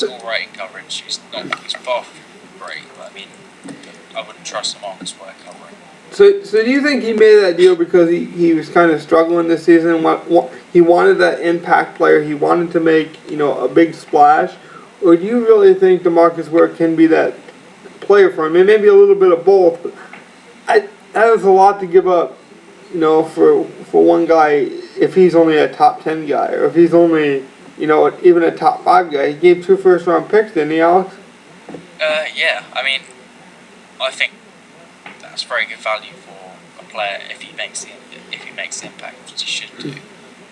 alright in coverage. He's far from great, but I mean, I wouldn't trust Marcus Ware covering. So do you think he made that deal because he was kind of struggling this season? He wanted that impact player. He wanted to make a big splash, or do you really think DeMarcus Ware can be that player for him? And maybe a little bit of both. But that is a lot to give up, for one guy if he's only a top 10 guy, or if he's only even a top 5 guy. He gave 2 first-round picks, didn't he, Alex? Yeah. I mean, I think that's very good value for a player if he makes the impact, which he should do.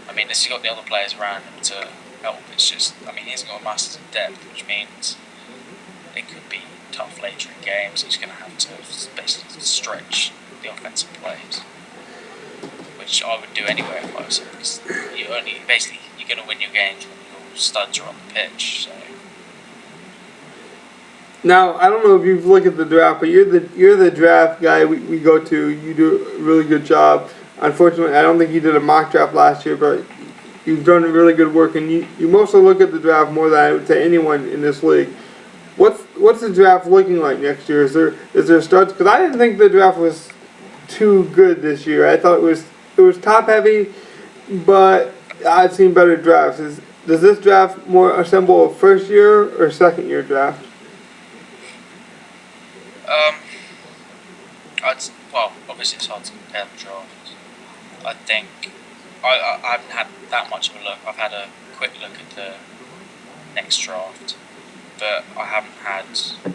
I mean, he's got the other players around him to help. It's just, I mean, he hasn't got a massive depth, which means it could be tough later in games. He's going to have to basically stretch the offensive plays, which I would do anyway if I was him, because you're going to win your games when your studs are on the pitch. So. Now, I don't know if you've looked at the draft, but you're the draft guy we go to. You do a really good job. Unfortunately, I don't think you did a mock draft last year, but you've done really good work, and you mostly look at the draft more than I would say anyone in this league. What's the draft looking like next year? Is there studs? Because I didn't think the draft was too good this year. I thought it was top heavy, but I've seen better drafts. Does this draft more resemble a first year or second year draft? Obviously it's hard to compare the drafts. I think I haven't had that much of a look. I've had a quick look at the next draft, but I haven't had a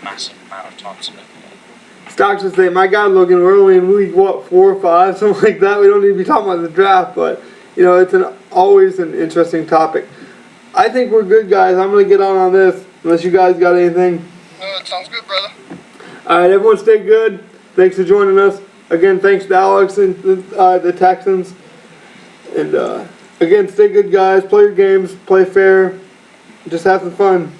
massive amount of time to look at it. Stocks would say, my God, Logan, we're only in week 4 or 5, something like that. We don't need to be talking about the draft, but it's always an interesting topic. I think we're good, guys. I'm gonna get on this unless you guys got anything. No, it sounds good, brother. All right, everyone, stay good. Thanks for joining us. Again, thanks to Alex and the Texans. And again, stay good, guys. Play your games. Play fair. Just have some fun.